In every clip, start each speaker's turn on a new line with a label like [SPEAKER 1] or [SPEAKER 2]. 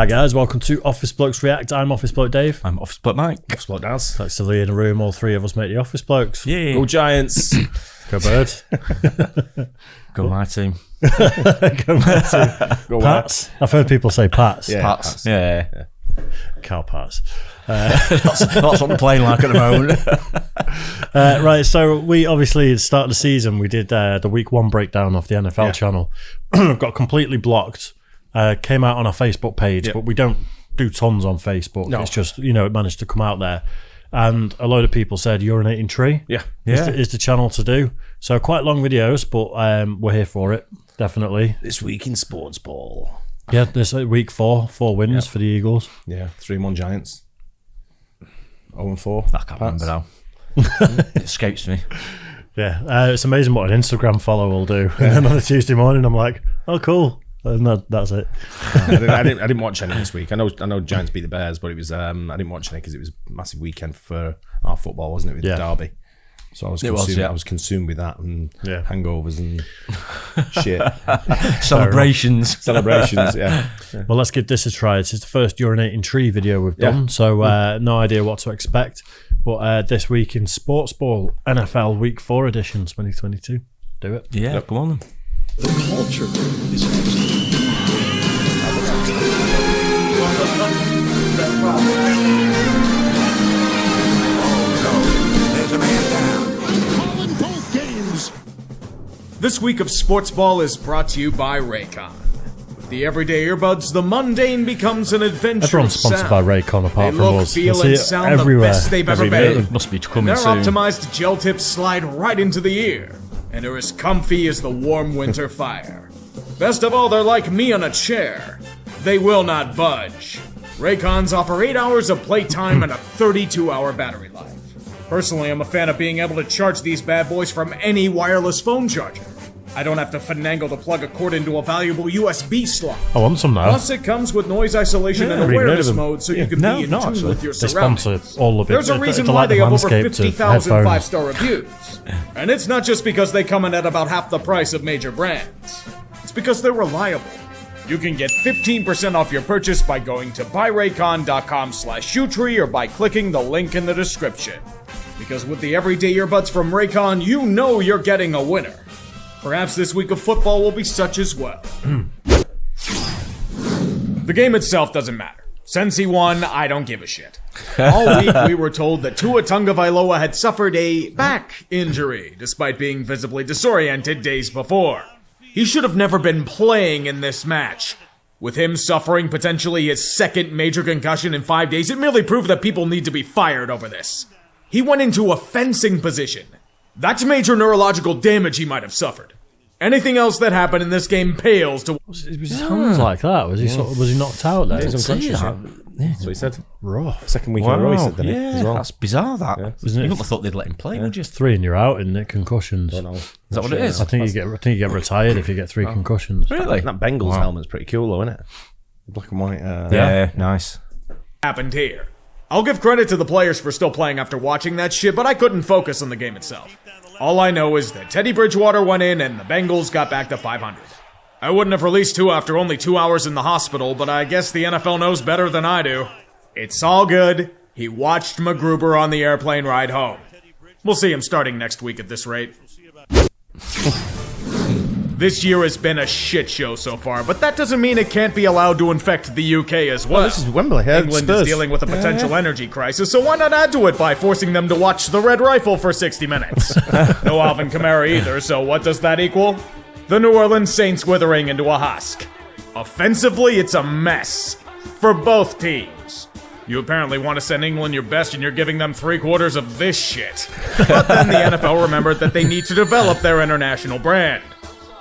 [SPEAKER 1] Hi guys, welcome to Office Blokes React. I'm Office Bloke Dave.
[SPEAKER 2] I'm Office Bloke Mike.
[SPEAKER 3] Office Bloke Daz.
[SPEAKER 1] Collectively in a room, all three of us make the Office Blokes.
[SPEAKER 2] Yeah.
[SPEAKER 3] Go Giants.
[SPEAKER 1] Go Bird.
[SPEAKER 2] Go my team.
[SPEAKER 1] Go Bird.
[SPEAKER 3] Go
[SPEAKER 1] Pats. I've heard people say Pats.
[SPEAKER 3] Yeah.
[SPEAKER 2] Pats. Yeah.
[SPEAKER 1] Cow Pats.
[SPEAKER 2] That's what I'm playing like at the moment.
[SPEAKER 1] Right, so we obviously, at the start of the season, we did the week one breakdown of the NFL channel. Got completely blocked. Came out on our Facebook page, but we don't do tons on Facebook.
[SPEAKER 3] No.
[SPEAKER 1] It's just, it managed to come out there. And a load of people said urinating tree is the channel to do. So quite long videos, but we're here for it, definitely.
[SPEAKER 3] This week in Sportsball.
[SPEAKER 1] Yeah, this week four wins for the Eagles.
[SPEAKER 3] Yeah, 3-1 Giants. 0-4.
[SPEAKER 2] I can't remember now. It escapes me.
[SPEAKER 1] Yeah, it's amazing what an Instagram follow will do. And then on a Tuesday morning, I'm like, oh, cool. And that's it.
[SPEAKER 3] I didn't watch any this week. I know Giants beat the Bears, but it was I didn't watch any because it was a massive weekend for our football, wasn't it? With the derby. So I was consumed with that and hangovers and shit.
[SPEAKER 2] Celebrations,
[SPEAKER 3] yeah.
[SPEAKER 1] Well, let's give this a try. It's the first urinating tree video we've done, so no idea what to expect. But this week in Sportsball, NFL Week 4 edition 2022. Do it.
[SPEAKER 2] Yeah, come on then.
[SPEAKER 4] The culture is
[SPEAKER 5] Calling both games. This week of Sportsball is brought to you by Raycon. With the everyday earbuds, the mundane becomes an adventure.
[SPEAKER 1] Everyone's sponsored by Raycon apart
[SPEAKER 5] They
[SPEAKER 1] from
[SPEAKER 5] look,
[SPEAKER 1] us.
[SPEAKER 5] feel,
[SPEAKER 1] See
[SPEAKER 5] and
[SPEAKER 1] it
[SPEAKER 5] sound
[SPEAKER 1] everywhere.
[SPEAKER 5] the best they've ever been.
[SPEAKER 2] It must be coming
[SPEAKER 5] Their
[SPEAKER 2] soon.
[SPEAKER 5] optimized gel tips slide right into the ear and are as comfy as the warm winter fire. Best of all, they're like me on a chair. They will not budge. Raycons offer 8 hours of playtime and a 32-hour battery life. Personally, I'm a fan of being able to charge these bad boys from any wireless phone charger. I don't have to finagle to plug a cord into a valuable USB slot.
[SPEAKER 1] I want some now.
[SPEAKER 5] Plus, it comes with noise isolation and
[SPEAKER 1] I've even heard
[SPEAKER 5] awareness
[SPEAKER 1] of them.
[SPEAKER 5] mode, so you can be in tune with your
[SPEAKER 1] They
[SPEAKER 5] surroundings.
[SPEAKER 1] sponsor all of it.
[SPEAKER 5] There's a reason
[SPEAKER 1] They're
[SPEAKER 5] why
[SPEAKER 1] like
[SPEAKER 5] they
[SPEAKER 1] the
[SPEAKER 5] have over
[SPEAKER 1] Manscaped of
[SPEAKER 5] 50,000
[SPEAKER 1] headphones.
[SPEAKER 5] five-star reviews. And it's not just because they come in at about half the price of major brands. It's because they're reliable. You can get 15% off your purchase by going to buyraycon.com/shoetree or by clicking the link in the description. Because with the everyday earbuds from Raycon, you know you're getting a winner. Perhaps this week of football will be such as well. The game itself doesn't matter. Since he won, I don't give a shit. All week we were told that Tua Tagovailoa had suffered a back injury, despite being visibly disoriented days before. He should have never been playing in this match. With him suffering potentially his second major concussion in 5 days, it merely proved that people need to be fired over this. He went into a fencing position. That's major neurological damage he might have suffered. Anything else that happened in this game pales to...
[SPEAKER 1] Was his hands like that? Was he was he knocked out there?
[SPEAKER 3] He's unconscious.
[SPEAKER 2] that.
[SPEAKER 3] That's what he said.
[SPEAKER 1] Rough.
[SPEAKER 3] Second week in a row he said that as well.
[SPEAKER 2] That's bizarre, that.
[SPEAKER 1] Isn't it?
[SPEAKER 2] You wouldn't have thought they'd let him play, would you?
[SPEAKER 1] 3 and you're out, isn't it? Concussions.
[SPEAKER 3] Don't know.
[SPEAKER 2] Is that what it is?
[SPEAKER 1] I think you get retired if you get 3 concussions.
[SPEAKER 2] Really?
[SPEAKER 3] That Bengals helmet's pretty cool though, isn't it? The black and white.
[SPEAKER 2] Yeah, nice.
[SPEAKER 5] happened here. I'll give credit to the players for still playing after watching that shit, but I couldn't focus on the game itself. All I know is that Teddy Bridgewater went in and the Bengals got back to 500. I wouldn't have released Tua after only 2 hours in the hospital, but I guess the NFL knows better than I do. It's all good. He watched McGruber on the airplane ride home. We'll see him starting next week at this rate. This year has been a shit show so far, but that doesn't mean it can't be allowed to infect the UK as well.
[SPEAKER 3] This is Wembley.
[SPEAKER 5] England is dealing with a potential energy crisis, so why not add to it by forcing them to watch The Red Rifle for 60 minutes? No Alvin Kamara either, so what does that equal? The New Orleans Saints withering into a husk. Offensively, it's a mess. For both teams. You apparently want to send England your best and you're giving them 3/4 of this shit. But then the NFL remembered that they need to develop their international brand.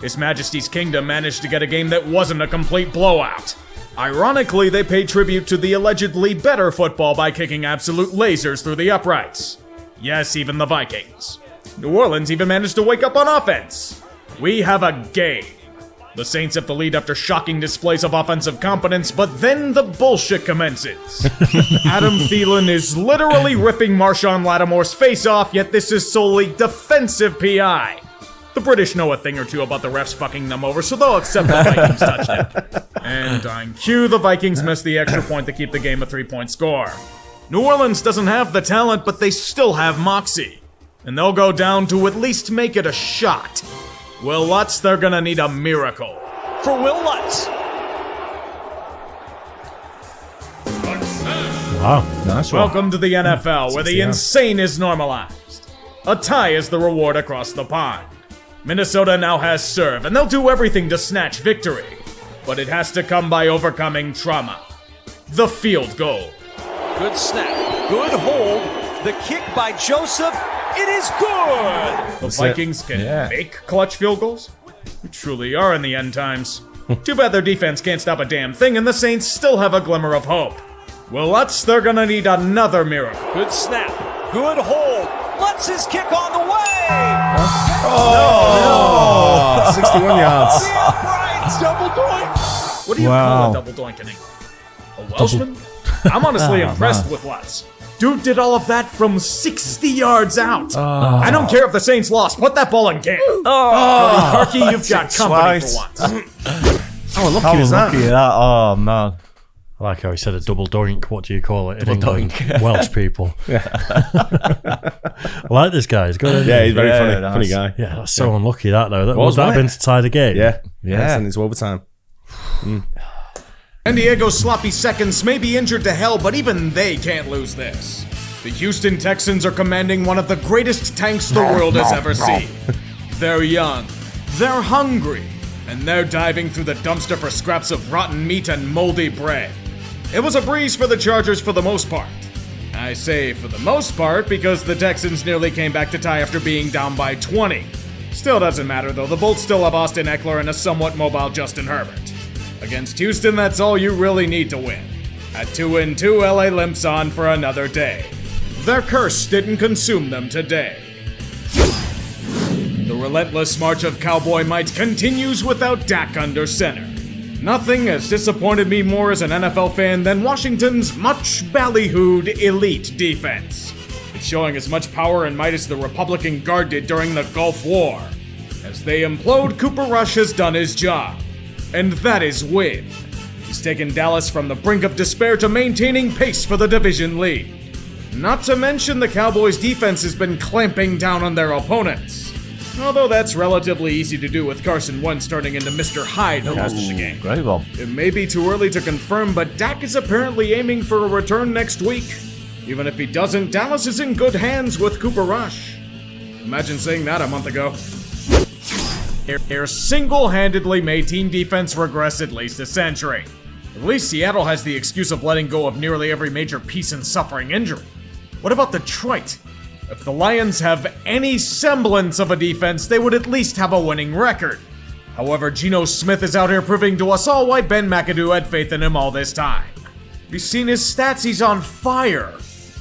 [SPEAKER 5] His Majesty's Kingdom managed to get a game that wasn't a complete blowout. Ironically, they paid tribute to the allegedly better football by kicking absolute lasers through the uprights. Yes, even the Vikings. New Orleans even managed to wake up on offense. We have a game. The Saints have the lead after shocking displays of offensive competence, but then the bullshit commences. Adam Thielen is literally ripping Marshawn Lattimore's face off, yet this is solely defensive PI. The British know a thing or two about the refs fucking them over, so they'll accept the Vikings touchdown. And on cue, the Vikings miss the extra point to keep the game a 3-point score. New Orleans doesn't have the talent, but they still have moxie. And they'll go down to at least make it a shot. Will Lutz, they're gonna need a miracle.
[SPEAKER 6] For Will Lutz.
[SPEAKER 1] Wow.
[SPEAKER 2] Nice one.
[SPEAKER 5] Welcome to the NFL, where the insane is normalized. A tie is the reward across the pond. Minnesota now has serve, and they'll do everything to snatch victory. But it has to come by overcoming trauma. The field goal.
[SPEAKER 6] Good snap. Good hold. The kick by Joseph. It is good.
[SPEAKER 5] The Vikings can make clutch field goals? We truly are in the end times. Too bad their defense can't stop a damn thing, and the Saints still have a glimmer of hope. Well, Lutz, they're gonna need another miracle.
[SPEAKER 6] Good snap. Good hold. Lutz's kick on the way.
[SPEAKER 3] Oh, 61 yards.
[SPEAKER 6] Right. Double doink.
[SPEAKER 5] What do you call a double doinking? A Welshman? I'm honestly impressed with Lutz. Dude did all of that from 60 yards out. I don't care if the Saints lost. Put that ball in game. Parky, you've got company for once.
[SPEAKER 3] How unlucky was that?
[SPEAKER 2] Oh, man.
[SPEAKER 1] I like how he said a double doink. What do you call it in England?
[SPEAKER 2] Doink.
[SPEAKER 1] Welsh people. I like this guy. He's good.
[SPEAKER 3] Yeah, he's very funny.
[SPEAKER 2] nice.
[SPEAKER 3] Funny guy.
[SPEAKER 1] Yeah, that's so unlucky that though. Would that
[SPEAKER 3] wasn't
[SPEAKER 1] have
[SPEAKER 3] it?
[SPEAKER 1] been to tie the game?
[SPEAKER 3] Yeah. Send it to overtime.
[SPEAKER 5] San Diego's sloppy seconds may be injured to hell, but even they can't lose this. The Houston Texans are commanding one of the greatest tanks the world has ever seen. They're young, they're hungry, and they're diving through the dumpster for scraps of rotten meat and moldy bread. It was a breeze for the Chargers for the most part. I say for the most part because the Texans nearly came back to tie after being down by 20. Still doesn't matter though, the Bolts still have Austin Eckler and a somewhat mobile Justin Herbert. Against Houston, that's all you really need to win. At 2-2, LA limps on for another day. Their curse didn't consume them today. The relentless march of Cowboy might continues without Dak under center. Nothing has disappointed me more as an NFL fan than Washington's much ballyhooed elite defense. It's showing as much power and might as the Republican Guard did during the Gulf War. As they implode, Cooper Rush has done his job. And that is win. He's taken Dallas from the brink of despair to maintaining pace for the division lead. Not to mention the Cowboys' defense has been clamping down on their opponents. Although that's relatively easy to do with Carson Wentz starting into Mr. Hyde for most of the game.
[SPEAKER 2] Great one.
[SPEAKER 5] It may be too early to confirm, but Dak is apparently aiming for a return next week. Even if he doesn't, Dallas is in good hands with Cooper Rush. Imagine saying that a month ago. Air single-handedly made team defense regress at least a century. At least Seattle has the excuse of letting go of nearly every major piece and suffering injury. What about Detroit? If the Lions have any semblance of a defense, they would at least have a winning record. However, Geno Smith is out here proving to us all why Ben McAdoo had faith in him all this time. Have you seen his stats? He's on fire.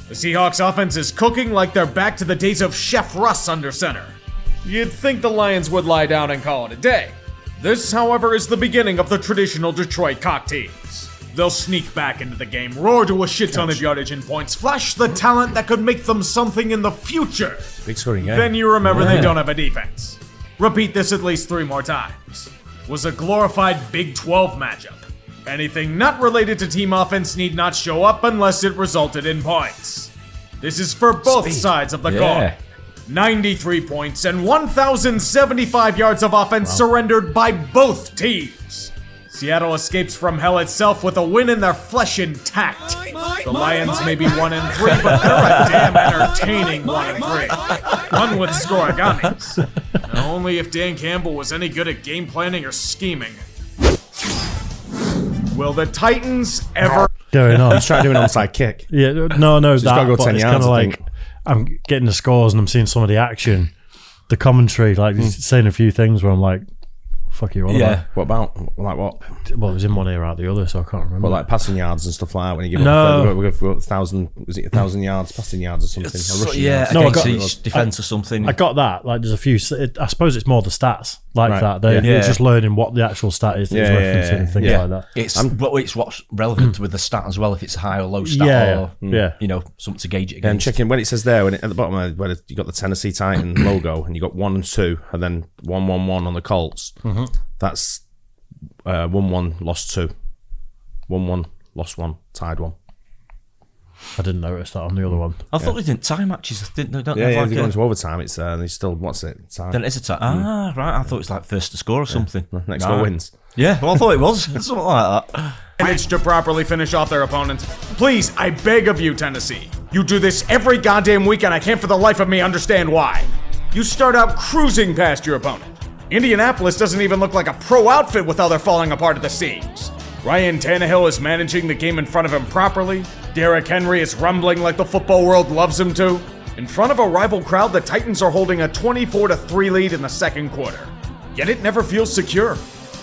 [SPEAKER 5] The Seahawks offense is cooking like they're back to the days of Chef Russ under center. You'd think the Lions would lie down and call it a day. This, however, is the beginning of the traditional Detroit cock teams. They'll sneak back into the game, roar to a shit ton of yardage and points, flash the talent that could make them something in the future.
[SPEAKER 3] Big scoring game.
[SPEAKER 5] Then you remember they don't have a defense. Repeat this at least 3 more times. Was a glorified Big 12 matchup. Anything not related to team offense need not show up unless it resulted in points. This is for both sides of the coin. 93 points and 1,075 yards of offense surrendered by both teams. Seattle escapes from hell itself with a win in their flesh intact. The Lions may be 1-3, but they're a damn entertaining 1-3. One with scoreganis. Only if Dan Campbell was any good at game planning or scheming. Will the Titans ever...
[SPEAKER 1] Going on.
[SPEAKER 3] He's trying to do an onside kick.
[SPEAKER 1] Yeah, no,
[SPEAKER 3] So he's gotta go 10
[SPEAKER 1] it's
[SPEAKER 3] yards,
[SPEAKER 1] kind of
[SPEAKER 3] I
[SPEAKER 1] like
[SPEAKER 3] think.
[SPEAKER 1] I'm getting the scores and I'm seeing some of the action, the commentary, like he's saying a few things where I'm like, "Fuck you, what about?"
[SPEAKER 3] What about? Like what?
[SPEAKER 1] Well, it was in one ear out the other, so I can't remember.
[SPEAKER 3] Well, like passing yards and stuff like that. When you give
[SPEAKER 1] No.
[SPEAKER 3] up, we go for 1,000. Was it 1,000 yards, passing yards or something? Or rushing yards?
[SPEAKER 1] No, I
[SPEAKER 2] against
[SPEAKER 1] got-
[SPEAKER 2] each defense or something.
[SPEAKER 1] I got that. Like, there's a few. I suppose it's more the stats like that. They're just learning what the actual stat is that he's referencing and things like that.
[SPEAKER 2] It's what's relevant with the stat as well, if it's a high or low stat or something to gauge it against.
[SPEAKER 3] And checking when it says there, at the bottom where you got the Tennessee Titan logo and you got 1 and 2 and then 1-1-1 on the Colts. That's 1-1, lost 2. 1-1, lost 1, tied 1.
[SPEAKER 1] I didn't notice that on the other one.
[SPEAKER 2] I thought they didn't tie matches. They don't
[SPEAKER 3] they go into overtime. It's they still time.
[SPEAKER 2] Then it's a tie. Right. I thought it's like first to score or something.
[SPEAKER 3] Next door wins.
[SPEAKER 2] Yeah, well, I thought it was something like that.
[SPEAKER 5] Managed to properly finish off their opponent. Please, I beg of you, Tennessee. You do this every goddamn week, and I can't for the life of me understand why. You start out cruising past your opponent. Indianapolis doesn't even look like a pro outfit with how they're falling apart at the seams. Ryan Tannehill is managing the game in front of him properly. Derrick Henry is rumbling like the football world loves him to. In front of a rival crowd, the Titans are holding a 24-3 lead in the second quarter. Yet it never feels secure.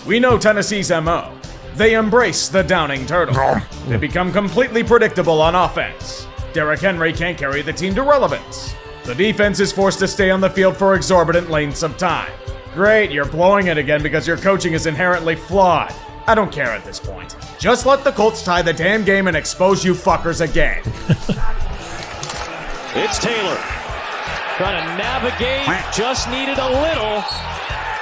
[SPEAKER 5] We know Tennessee's MO. They embrace the downing turtle. They become completely predictable on offense. Derrick Henry can't carry the team to relevance. The defense is forced to stay on the field for exorbitant lengths of time. Great, you're blowing it again because your coaching is inherently flawed. I don't care at this point. Just let the Colts tie the damn game and expose you fuckers again.
[SPEAKER 6] It's Taylor. Trying to navigate. Just needed a little.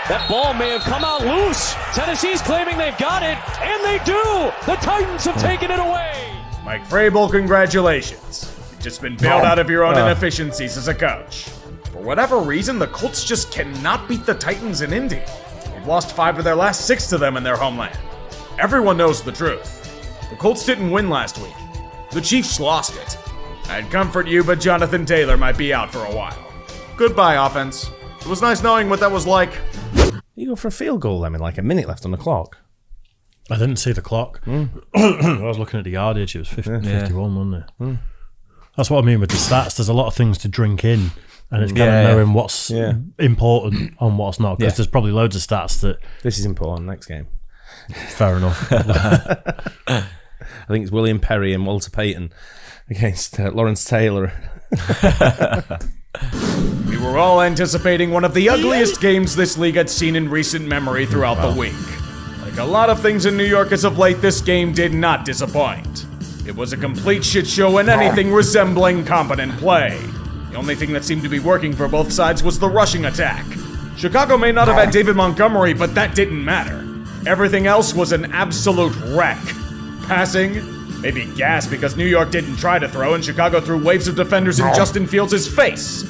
[SPEAKER 6] That ball may have come out loose. Tennessee's claiming they've got it, and they do! The Titans have taken it away!
[SPEAKER 5] Mike Vrabel, congratulations. You've just been bailed out of your own inefficiencies as a coach. For whatever reason, the Colts just cannot beat the Titans in Indy. They've lost 5 of their last 6 to them in their homeland. Everyone knows the truth. The Colts didn't win last week. The Chiefs lost it. I'd comfort you, but Jonathan Taylor might be out for a while. Goodbye, offense. It was nice knowing what that was like.
[SPEAKER 3] You go for a field goal then with like a minute left on the clock.
[SPEAKER 1] I didn't see the clock. I was looking at the yardage. It was 51, wasn't it? That's what I mean with the stats. There's a lot of things to drink in, and it's kind of knowing what's important and what's not. Because there's probably loads of stats that...
[SPEAKER 3] This is important, next game.
[SPEAKER 1] Fair enough.
[SPEAKER 3] I think it's William Perry and Walter Payton against Lawrence Taylor.
[SPEAKER 5] We were all anticipating one of the ugliest games this league had seen in recent memory throughout the week. Like a lot of things in New York as of late, this game did not disappoint. It was a complete shit show and anything resembling competent play. The only thing that seemed to be working for both sides was the rushing attack. Chicago may not have had David Montgomery, but that didn't matter. Everything else was an absolute wreck. Passing, maybe gas because New York didn't try to throw and Chicago threw waves of defenders in Justin Fields' face.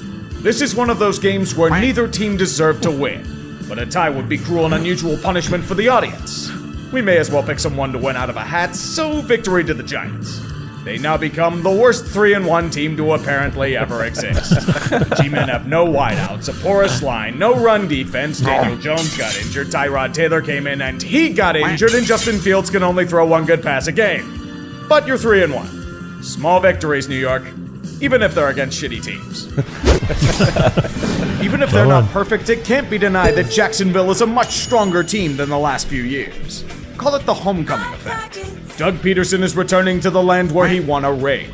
[SPEAKER 5] This is one of those games where neither team deserved to win, but a tie would be cruel and unusual punishment for the audience. We may as well pick someone to win out of a hat, so victory to the Giants. They now become the worst 3-1 team to apparently ever exist. The G-men have no wideouts, a porous line, no run defense, Daniel Jones got injured, Tyrod Taylor came in and he got injured, and Justin Fields can only throw one good pass a game. But you're 3-1. Small victories, New York, even if they're against shitty teams. Even if they're not perfect, it can't be denied that Jacksonville is a much stronger team than the last few years. Call it the homecoming effect. Doug Peterson is returning to the land where he won a ring,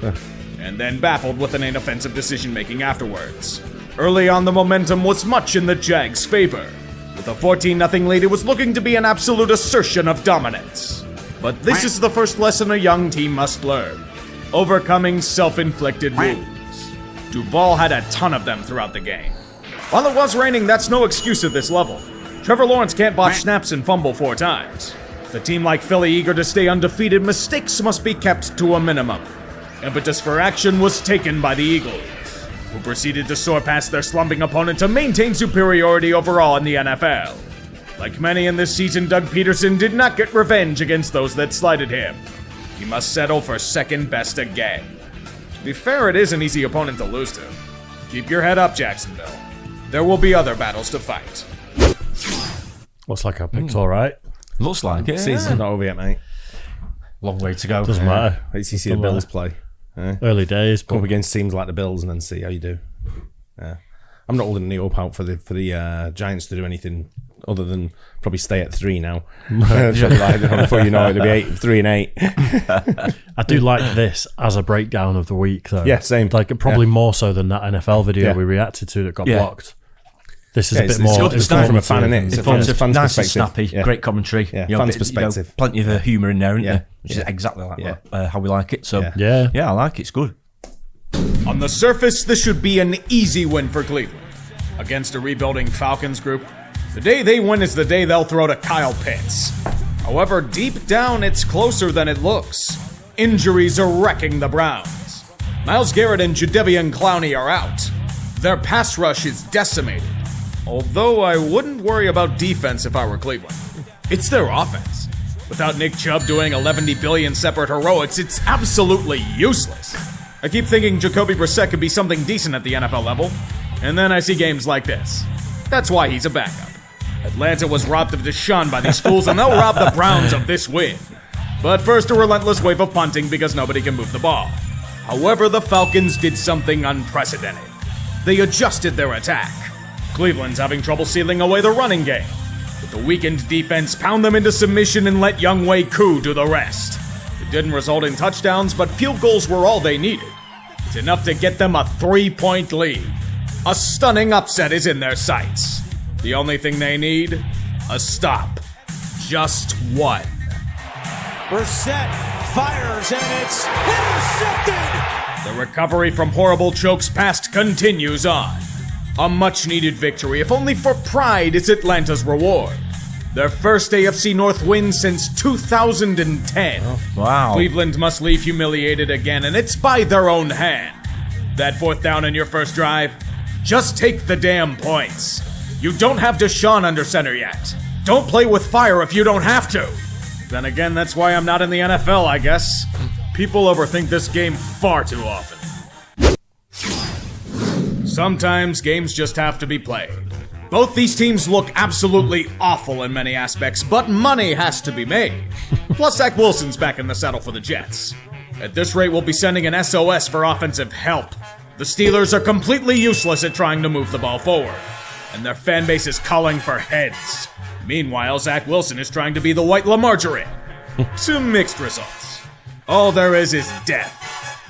[SPEAKER 5] and then baffled with an inoffensive decision-making afterwards. Early on, the momentum was much in the Jags' favor. With a 14-0 lead, it was looking to be an absolute assertion of dominance. But this is the first lesson a young team must learn: overcoming self-inflicted wounds. Duval had a ton of them throughout the game. While it was raining, that's no excuse at this level. Trevor Lawrence can't botch snaps and fumble 4 times. With a team like Philly eager to stay undefeated, mistakes must be kept to a minimum. Impetus for action was taken by the Eagles, who proceeded to soar past their slumping opponent to maintain superiority overall in the NFL. Like many in this season, Doug Peterson did not get revenge against those that slighted him. He must settle for second best again. To be fair, it is an easy opponent to lose to. Keep your head up, Jacksonville. There will be other battles to fight.
[SPEAKER 1] Looks like our pick's all right.
[SPEAKER 2] Looks like it.
[SPEAKER 3] Season's not over yet, mate.
[SPEAKER 2] Long way to go.
[SPEAKER 1] Doesn't matter.
[SPEAKER 3] Wait till you see the Bills play.
[SPEAKER 1] Early days.
[SPEAKER 3] Come up against teams like the Bills and then see how you do. I'm not holding any hope out for the Giants to do anything other than probably stay at 3 now. Before you know it, they'll be 3-8.
[SPEAKER 1] I do like this as a breakdown of the week, though.
[SPEAKER 3] Yeah, same.
[SPEAKER 1] Like probably more so than that NFL video we reacted to that got blocked. This is a bit more.
[SPEAKER 3] It's done from a fan, innit? It's a fan's
[SPEAKER 2] nice and
[SPEAKER 3] perspective.
[SPEAKER 2] snappy, great commentary.
[SPEAKER 3] Yeah, fans' perspective.
[SPEAKER 2] Plenty of humour in there, isn't there? Which is exactly like how we like it. So yeah, I like it. It's good.
[SPEAKER 5] On the surface, this should be an easy win for Cleveland. Against a rebuilding Falcons group, the day they win is the day they'll throw to Kyle Pitts. However, deep down, it's closer than it looks. Injuries are wrecking the Browns. Myles Garrett and Jadeveon Clowney are out. Their pass rush is decimated. Although I wouldn't worry about defense if I were Cleveland. It's their offense. Without Nick Chubb doing 11 billion separate heroics, it's absolutely useless. I keep thinking Jacoby Brissett could be something decent at the NFL level, and then I see games like this. That's why he's a backup. Atlanta was robbed of Deshaun by these fools, and they'll rob the Browns of this win. But first, a relentless wave of punting because nobody can move the ball. However, the Falcons did something unprecedented. They adjusted their attack. Cleveland's having trouble sealing away the running game. With the weakened defense, pound them into submission and let Younghoe Koo do the rest. It didn't result in touchdowns, but field goals were all they needed. It's enough to get them a 3-point lead. A stunning upset is in their sights. The only thing they need? A stop. Just one.
[SPEAKER 6] Brissett fires and it's intercepted!
[SPEAKER 5] The recovery from horrible chokes past continues on. A much-needed victory, if only for pride, is Atlanta's reward. Their first AFC North win since 2010.
[SPEAKER 2] Oh, wow.
[SPEAKER 5] Cleveland must leave humiliated again, and it's by their own hand. That 4th down in your first drive? Just take the damn points. You don't have Deshaun under center yet. Don't play with fire if you don't have to. Then again, that's why I'm not in the NFL, I guess. People overthink this game far too often. Sometimes games just have to be played. Both these teams look absolutely awful in many aspects, but money has to be made. Plus, Zach Wilson's back in the saddle for the Jets. At this rate, we'll be sending an SOS for offensive help. The Steelers are completely useless at trying to move the ball forward, and their fan base is calling for heads. Meanwhile, Zach Wilson is trying to be the white LaMargarine. To mixed results. All there is death.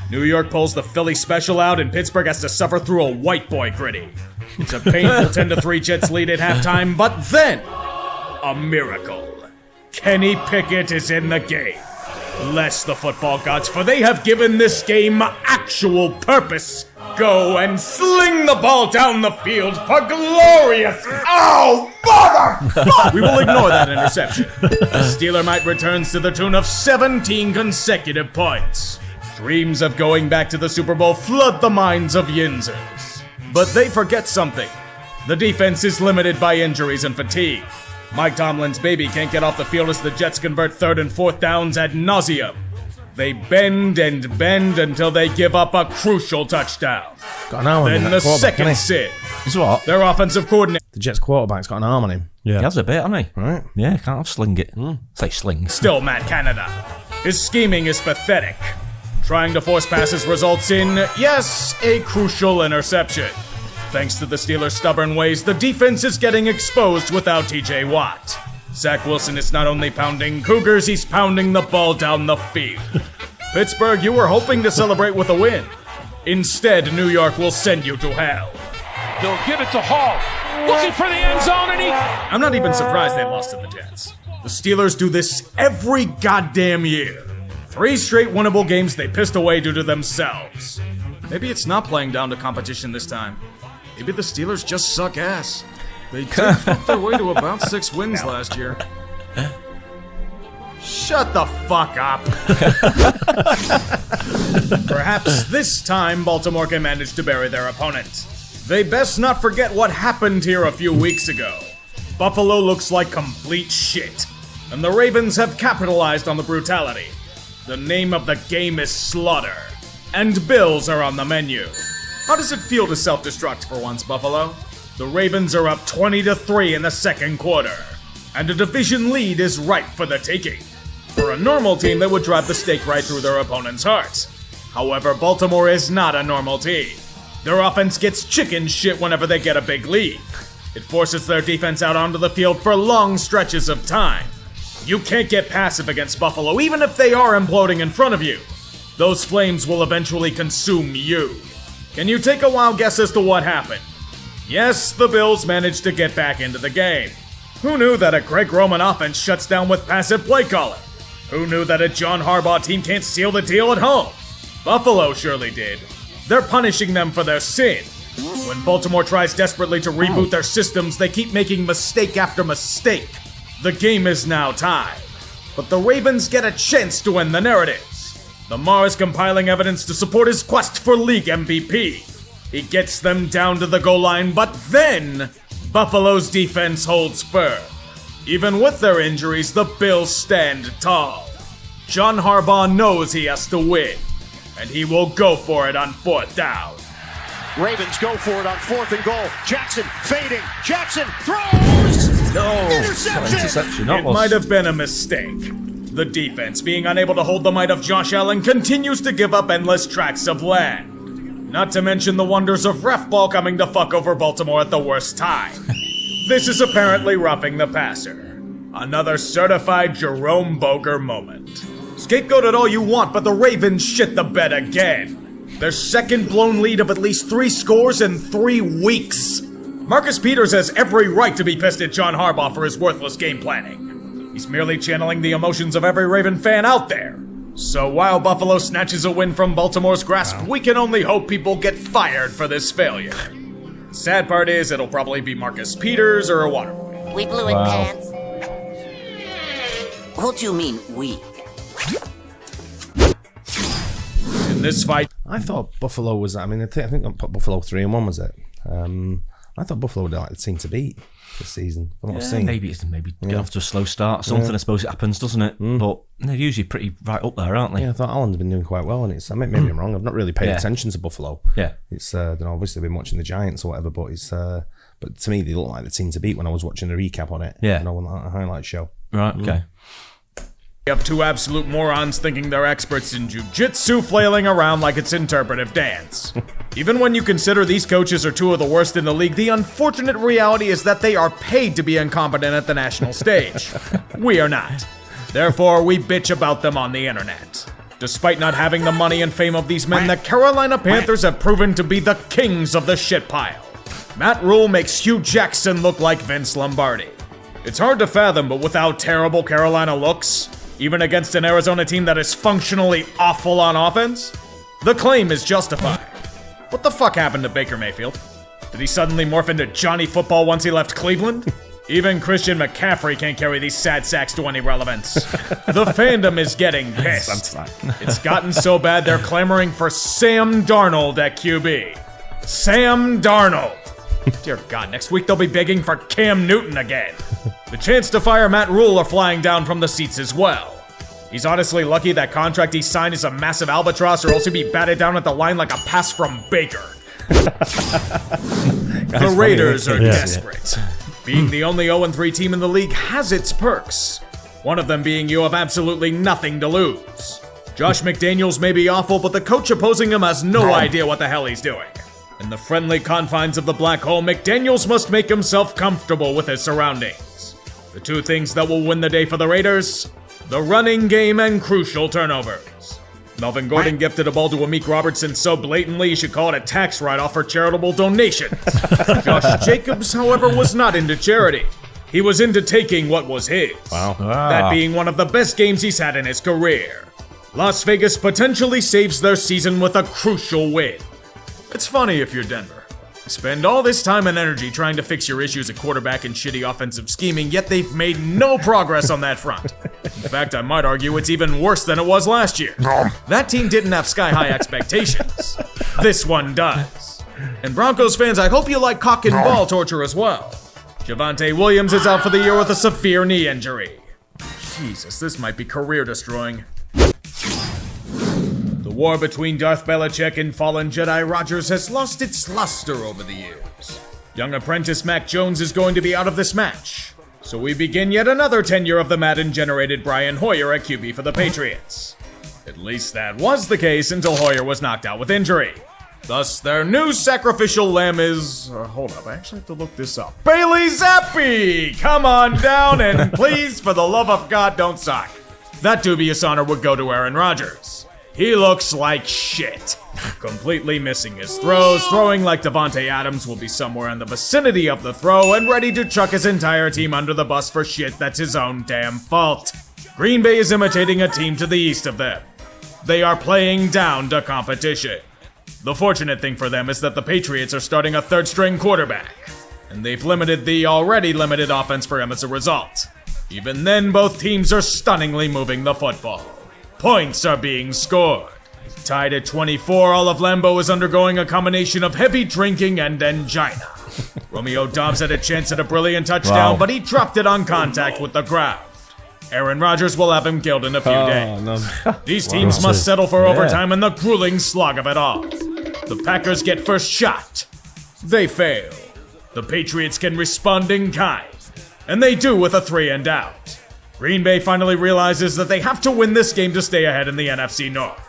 [SPEAKER 5] New York pulls the Philly special out, and Pittsburgh has to suffer through a white boy gritty. It's a painful 10-3 Jets lead at halftime, but then, a miracle. Kenny Pickett is in the game. Bless the football gods, for they have given this game actual purpose. Go and sling the ball down the field for glorious... Oh, mother! We will ignore that interception. The Steeler might returns to the tune of 17 consecutive points. Dreams of going back to the Super Bowl flood the minds of Yinzers. But they forget something. The defense is limited by injuries and fatigue. Mike Tomlin's baby can't get off the field as the Jets convert 3rd and 4th downs ad nauseum. They bend and bend until they give up a crucial touchdown.
[SPEAKER 3] Got an arm on him.
[SPEAKER 5] Then the second sin.
[SPEAKER 2] Is what?
[SPEAKER 5] Their offensive coordinator.
[SPEAKER 3] The Jets quarterback's got an arm on him.
[SPEAKER 1] Yeah.
[SPEAKER 2] He has a bit, hasn't he?
[SPEAKER 3] Right.
[SPEAKER 2] Yeah, can't have sling it. Say sling.
[SPEAKER 5] Still Matt Canada. His scheming is pathetic. Trying to force passes results in, yes, a crucial interception. Thanks to the Steelers' stubborn ways, the defense is getting exposed without TJ Watt. Zach Wilson is not only pounding Cougars, he's pounding the ball down the field. Pittsburgh, you were hoping to celebrate with a win. Instead, New York will send you to hell.
[SPEAKER 6] They'll give it to Hall. Looking for the end zone, and
[SPEAKER 5] I'm not even surprised they lost to the Jets. The Steelers do this every goddamn year. 3 straight winnable games they pissed away due to themselves. Maybe it's not playing down to competition this time. Maybe the Steelers just suck ass. They did flip their way to about 6 wins last year. Shut the fuck up. Perhaps this time Baltimore can manage to bury their opponent. They best not forget what happened here a few weeks ago. Buffalo looks like complete shit, and the Ravens have capitalized on the brutality. The name of the game is slaughter, and Bills are on the menu. How does it feel to self-destruct for once, Buffalo? The Ravens are up 20-3 in the second quarter, and a division lead is ripe for the taking. For a normal team, that would drive the stake right through their opponent's hearts. However, Baltimore is not a normal team. Their offense gets chicken shit whenever they get a big lead. It forces their defense out onto the field for long stretches of time. You can't get passive against Buffalo, even if they are imploding in front of you. Those flames will eventually consume you. Can you take a wild guess as to what happened? Yes, the Bills managed to get back into the game. Who knew that a Greg Roman offense shuts down with passive play calling? Who knew that a John Harbaugh team can't seal the deal at home? Buffalo surely did. They're punishing them for their sin. When Baltimore tries desperately to reboot their systems, they keep making mistake after mistake. The game is now tied. But the Ravens get a chance to win the narratives. Lamar is compiling evidence to support his quest for league MVP. He gets them down to the goal line, but then Buffalo's defense holds firm. Even with their injuries, the Bills stand tall. John Harbaugh knows he has to win, and he will go for it on 4th down.
[SPEAKER 6] Ravens go for it on 4th and goal. Jackson fading. Jackson throws.
[SPEAKER 2] No,
[SPEAKER 6] Interception.
[SPEAKER 5] It might have been a mistake. The defense, being unable to hold the might of Josh Allen, continues to give up endless tracts of land. Not to mention the wonders of ref ball coming to fuck over Baltimore at the worst time. This is apparently roughing the passer. Another certified Jerome Boger moment. Scapegoat it all you want, but the Ravens shit the bed again. Their second blown lead of at least 3 scores in 3 weeks. Marcus Peters has every right to be pissed at John Harbaugh for his worthless game planning. He's merely channeling the emotions of every Raven fan out there. So while Buffalo snatches a win from Baltimore's grasp, we can only hope people get fired for this failure. The sad part is it'll probably be Marcus Peters or a Waterboy.
[SPEAKER 7] We blew in pants. What do you mean, we?
[SPEAKER 5] In this fight,
[SPEAKER 3] I thought Buffalo was. I think I put Buffalo 3-1. Was it? I thought Buffalo would like the team to beat this season. From what I've seen.
[SPEAKER 2] Maybe get off to a slow start. Something, I suppose it happens, doesn't it? But they're usually pretty right up there, aren't they?
[SPEAKER 3] Yeah, I thought Allen's been doing quite well, and it's. Maybe I'm wrong. I've not really paid attention to Buffalo.
[SPEAKER 2] Yeah,
[SPEAKER 3] it's. Obviously been watching the Giants or whatever, but it's. But to me, they look like the team to beat when I was watching the recap on it.
[SPEAKER 2] Yeah,
[SPEAKER 3] on that highlight show.
[SPEAKER 2] Right. Okay.
[SPEAKER 5] We have 2 absolute morons thinking they're experts in jiu-jitsu, flailing around like it's interpretive dance. Even when you consider these coaches are 2 of the worst in the league, the unfortunate reality is that they are paid to be incompetent at the national stage. We are not. Therefore, we bitch about them on the internet. Despite not having the money and fame of these men, the Carolina Panthers have proven to be the kings of the shit pile. Matt Rule makes Hugh Jackson look like Vince Lombardi. It's hard to fathom, but with how terrible Carolina looks, even against an Arizona team that is functionally awful on offense, the claim is justified. What the fuck happened to Baker Mayfield? Did he suddenly morph into Johnny Football once he left Cleveland? Even Christian McCaffrey can't carry these sad sacks to any relevance. The fandom is getting pissed. It's gotten so bad they're clamoring for Sam Darnold at QB. Sam Darnold! Dear God, next week they'll be begging for Cam Newton again. The chance to fire Matt Rule are flying down from the seats as well. He's honestly lucky that contract he signed is a massive albatross, or else he'd be batted down at the line like a pass from Baker. The Raiders are desperate. Being the only 0-3 team in the league has its perks. One of them being you have absolutely nothing to lose. Josh McDaniels may be awful, but the coach opposing him has no idea what the hell he's doing. In the friendly confines of the black hole, McDaniels must make himself comfortable with his surroundings. The 2 things that will win the day for the Raiders: the running game and crucial turnovers. Melvin Gordon gifted a ball to Amik Robertson so blatantly you should call it a tax write-off for charitable donations. Josh Jacobs, however, was not into charity. He was into taking what was his.
[SPEAKER 3] Wow.
[SPEAKER 5] That being one of the best games he's had in his career. Las Vegas potentially saves their season with a crucial win. It's funny if you're Denver. You spend all this time and energy trying to fix your issues at quarterback and shitty offensive scheming, yet they've made no progress on that front. In fact, I might argue it's even worse than it was last year. That team didn't have sky-high expectations. This one does. And Broncos fans, I hope you like cock and ball torture as well. Javonte Williams is out for the year with a severe knee injury. Jesus, this might be career-destroying. The war between Darth Belichick and fallen Jedi Rogers has lost its luster over the years. Young apprentice Mac Jones is going to be out of this match. So we begin yet another tenure of the Madden-generated Brian Hoyer at QB for the Patriots. At least that was the case until Hoyer was knocked out with injury. Thus, their new sacrificial lamb is... hold up, I actually have to look this up. Bailey Zappi! Come on down and please, for the love of God, don't suck. That dubious honor would go to Aaron Rodgers. He looks like shit. Completely missing his throws, throwing like Devontae Adams will be somewhere in the vicinity of the throw and ready to chuck his entire team under the bus for shit that's his own damn fault. Green Bay is imitating a team to the east of them. They are playing down to competition. The fortunate thing for them is that the Patriots are starting a third-string quarterback, and they've limited the already limited offense for him as a result. Even then, both teams are stunningly moving the football. Points are being scored. Tied at 24, all of Lambeau is undergoing a combination of heavy drinking and angina. Romeo Doubs had a chance at a brilliant touchdown, but he dropped it on contact with the ground. Aaron Rodgers will have him killed in a few days.
[SPEAKER 3] No.
[SPEAKER 5] These teams must settle for overtime and the grueling slog of it all. The Packers get first shot. They fail. The Patriots can respond in kind, and they do with a 3-and-out. Green Bay finally realizes that they have to win this game to stay ahead in the NFC North.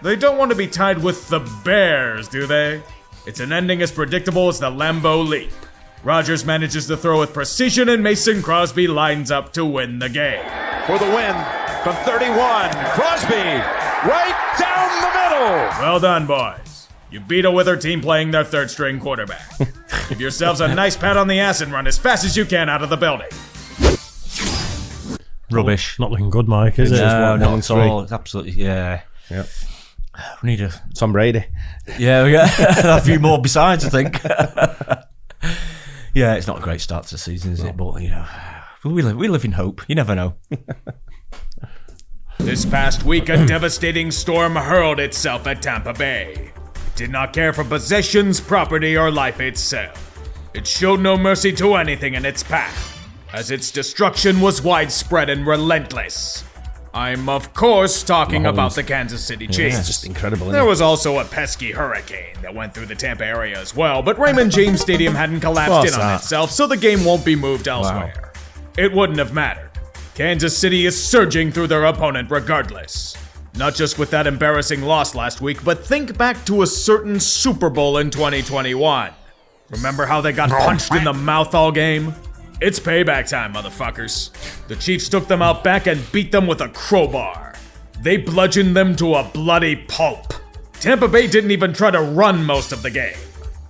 [SPEAKER 5] They don't want to be tied with the Bears, do they? It's an ending as predictable as the Lambeau Leap. Rodgers manages to throw with precision, and Mason Crosby lines up to win the game.
[SPEAKER 8] For the win from 31, Crosby, right down the middle.
[SPEAKER 5] Well done, boys. You beat a Wither team playing their third-string quarterback. Give yourselves a nice pat on the ass and run as fast as you can out of the building.
[SPEAKER 2] Rubbish.
[SPEAKER 1] Not looking good, Mike, is it?
[SPEAKER 2] No, it's all. It's absolutely, yeah.
[SPEAKER 3] Yep.
[SPEAKER 2] We need a
[SPEAKER 3] Tom Brady.
[SPEAKER 2] Yeah, a few more besides, I think. Yeah, it's not a great start to the season, is it? But we live in hope. You never know.
[SPEAKER 5] This past week, a devastating storm hurled itself at Tampa Bay. It did not care for possessions, property, or life itself. It showed no mercy to anything in its path, as its destruction was widespread and relentless. I'm, of course, talking about the Kansas City Chiefs.
[SPEAKER 3] It's just incredible.
[SPEAKER 5] There was also a pesky hurricane that went through the Tampa area as well, but Raymond James Stadium hadn't collapsed in on itself, so the game won't be moved elsewhere. It wouldn't have mattered. Kansas City is surging through their opponent regardless. Not just with that embarrassing loss last week, but think back to a certain Super Bowl in 2021. Remember how they got punched in the mouth all game? It's payback time, motherfuckers. The Chiefs took them out back and beat them with a crowbar. They bludgeoned them to a bloody pulp. Tampa Bay didn't even try to run most of the game.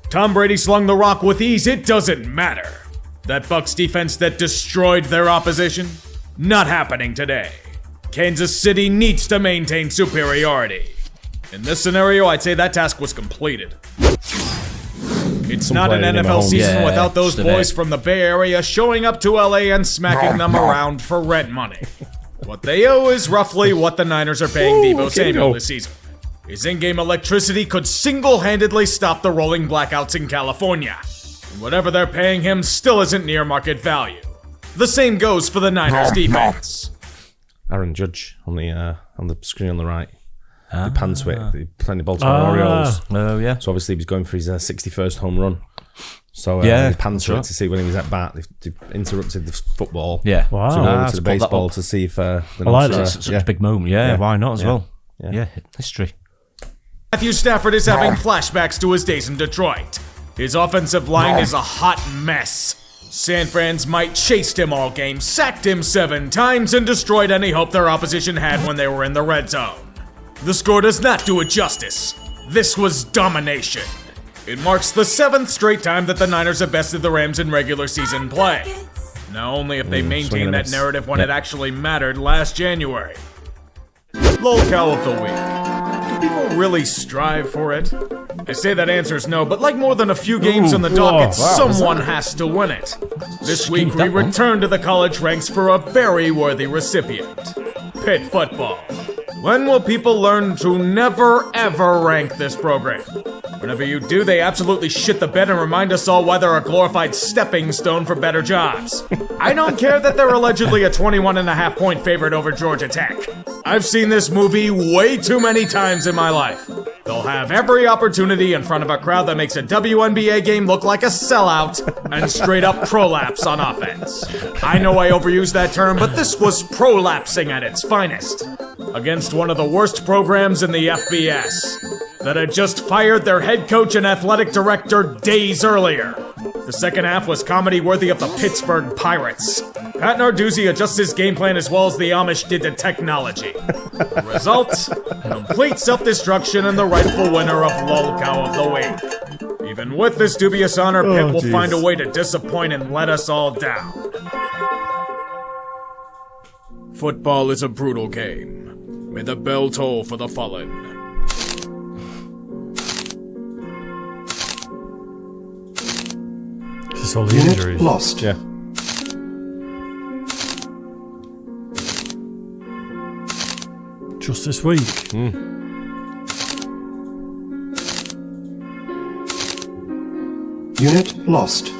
[SPEAKER 5] Tom Brady slung the rock with ease, it doesn't matter. That Bucs defense that destroyed their opposition? Not happening today. Kansas City needs to maintain superiority. In this scenario, I'd say that task was completed. It's not an NFL season without those boys from the Bay Area showing up to LA and smacking them around for rent money. What they owe is roughly what the Niners are paying Deebo Samuel this season. His in-game electricity could single-handedly stop the rolling blackouts in California. And whatever they're paying him still isn't near market value. The same goes for the Niners defense.
[SPEAKER 3] Aaron Judge on the screen on the right. The Pantwick, playing the Baltimore Orioles.
[SPEAKER 2] Oh, yeah.
[SPEAKER 3] So obviously he was going for his 61st home run. So
[SPEAKER 2] yeah,
[SPEAKER 3] Pantwick to see when he was at bat. They interrupted the football.
[SPEAKER 2] Yeah.
[SPEAKER 1] Wow.
[SPEAKER 3] So over to the baseball to see if
[SPEAKER 1] I like that.
[SPEAKER 2] Such a big moment. Yeah, why not as well? Yeah, history.
[SPEAKER 5] Matthew Stafford is having flashbacks to his days in Detroit. His offensive line is a hot mess. San Fran's might chased him all game, sacked him 7 times, and destroyed any hope their opposition had when they were in the red zone. The score does not do it justice. This was domination. It marks the 7th straight time that the Niners have bested the Rams in regular season play. Now only if they maintain that narrative when it actually mattered last January. Lolcow of the week. Do people really strive for it? I say that answer is no, but like more than a few games on the docket, someone has to win it. This week we return to the college ranks for a very worthy recipient. Pitt football. When will people learn to never, ever rank this program? Whenever you do, they absolutely shit the bed and remind us all why they're a glorified stepping stone for better jobs. I don't care that they're allegedly a 21.5 point favorite over Georgia Tech. I've seen this movie way too many times in my life. They'll have every opportunity in front of a crowd that makes a WNBA game look like a sellout and straight up prolapse on offense. I know I overused that term, but this was prolapsing at its finest. Against one of the worst programs in the FBS that had just fired their head coach and athletic director days earlier. The second half was comedy worthy of the Pittsburgh Pirates. Pat Narduzzi adjusts his game plan as well as the Amish did to technology. The result? Complete self-destruction and the rightful winner of Lol Cow of the Week. Even with this dubious honor, Pitt will find a way to disappoint and let us all down. Football is a brutal game. May the bell toll for the fallen.
[SPEAKER 1] This is all the injuries.
[SPEAKER 4] Lost.
[SPEAKER 3] Yeah.
[SPEAKER 1] Just this week.
[SPEAKER 4] Unit lost.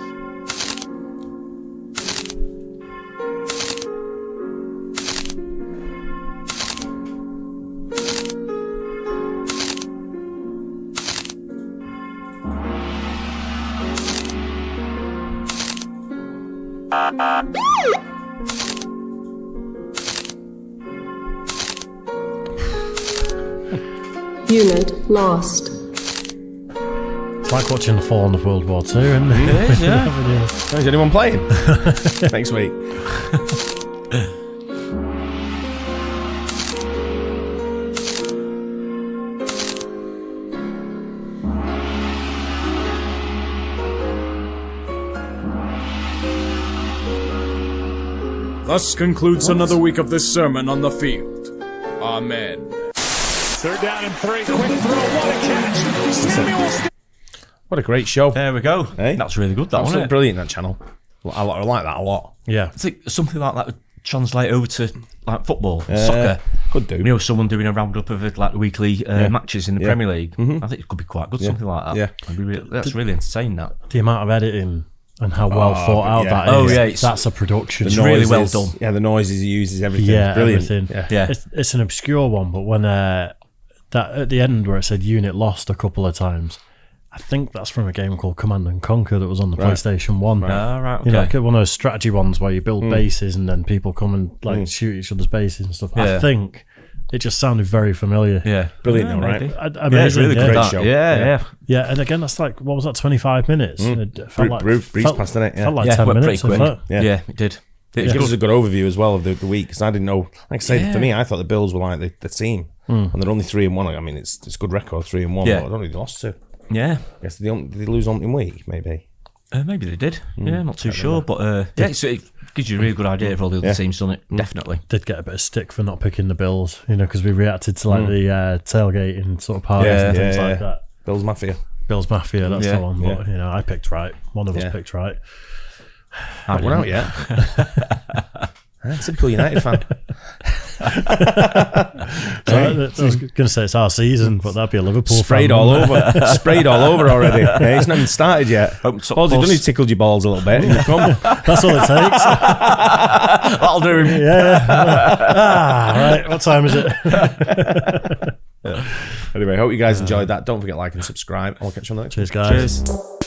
[SPEAKER 9] Unit lost.
[SPEAKER 1] It's like watching the fall of World War II, isn't it?
[SPEAKER 2] It is, yeah.
[SPEAKER 3] Is anyone playing next week?
[SPEAKER 5] Thus concludes another week of this sermon on the field. Amen.
[SPEAKER 6] Third down and 3. Quick throw. What a catch. Samuels.
[SPEAKER 3] What a great show.
[SPEAKER 2] There we go.
[SPEAKER 3] Hey?
[SPEAKER 2] That's really good, that, wasn't
[SPEAKER 3] Absolutely
[SPEAKER 2] it?
[SPEAKER 3] brilliant, that channel. I like that a lot.
[SPEAKER 1] Yeah.
[SPEAKER 2] I think something like that would translate over to like football, soccer.
[SPEAKER 3] Could do.
[SPEAKER 2] You know, someone doing a roundup of like weekly matches in the Premier League. I think it could be quite good, something like that.
[SPEAKER 3] Yeah.
[SPEAKER 2] It'd be that's really entertaining, that.
[SPEAKER 1] The amount of editing and how well thought out that is.
[SPEAKER 2] Oh, yeah,
[SPEAKER 1] That's a production.
[SPEAKER 2] It's really well done.
[SPEAKER 3] Yeah, the noises he uses, everything.
[SPEAKER 1] Yeah,
[SPEAKER 3] Brilliant.
[SPEAKER 1] everything.
[SPEAKER 2] Yeah.
[SPEAKER 1] It's an obscure one, but when that at the end where it said unit lost a couple of times, I think that's from a game called Command and Conquer that was on the PlayStation 1.
[SPEAKER 2] Right, okay.
[SPEAKER 1] You know, like one of those strategy ones where you build bases and then people come and like shoot each other's bases and stuff.
[SPEAKER 2] Yeah.
[SPEAKER 1] I think it just sounded very familiar.
[SPEAKER 2] Yeah.
[SPEAKER 3] Brilliant,
[SPEAKER 2] Yeah,
[SPEAKER 3] though, right?
[SPEAKER 2] maybe.
[SPEAKER 1] Amazing,
[SPEAKER 2] Yeah, it's really good.
[SPEAKER 3] Great
[SPEAKER 2] That.
[SPEAKER 3] show.
[SPEAKER 2] Yeah.
[SPEAKER 1] Yeah, and again, that's like, what was that, 25 minutes? It felt like,
[SPEAKER 3] breeze past, didn't it? Yeah.
[SPEAKER 1] felt like
[SPEAKER 2] Yeah,
[SPEAKER 1] 10
[SPEAKER 2] went pretty
[SPEAKER 1] minutes. in
[SPEAKER 2] quick.
[SPEAKER 1] fact.
[SPEAKER 2] Yeah, it did. It was
[SPEAKER 3] It gives us
[SPEAKER 2] good.
[SPEAKER 3] a good overview as well of the week, because I didn't know. Like I say, for me, I thought the Bills were like the team, and they're only 3-1. I mean, it's a good record, 3-1.
[SPEAKER 2] Yeah.
[SPEAKER 3] But I don't think they lost to.
[SPEAKER 2] Yeah.
[SPEAKER 3] I guess did they lose on in week, maybe.
[SPEAKER 2] Maybe they did. Yeah, not too sure. But yeah, it gives you a really good idea of all the other teams done it. Definitely.
[SPEAKER 1] Did get a bit of stick for not picking the Bills, you know, because we reacted to like the tailgating sort of parties and things like that.
[SPEAKER 3] Bills Mafia.
[SPEAKER 1] Bills Mafia, that's
[SPEAKER 2] Yeah,
[SPEAKER 1] the one. But, you know, I picked right. One of us picked right.
[SPEAKER 3] Not one out yet. Typical United fan.
[SPEAKER 1] I was going to say it's our season, but that'd be a Liverpool
[SPEAKER 3] Sprayed
[SPEAKER 1] fan,
[SPEAKER 3] all
[SPEAKER 1] wouldn't it?
[SPEAKER 3] over. Sprayed all over already. Yeah, it's not even started yet. All
[SPEAKER 2] top
[SPEAKER 3] he's done
[SPEAKER 2] boss.
[SPEAKER 3] is tickled your balls a little bit. And you come.
[SPEAKER 1] That's all it takes.
[SPEAKER 2] That'll do him.
[SPEAKER 1] Right, what time is it?
[SPEAKER 3] Anyway, hope you guys enjoyed that. Don't forget to like and subscribe. I'll catch you on the next one.
[SPEAKER 1] Cheers, guys.
[SPEAKER 2] Cheers.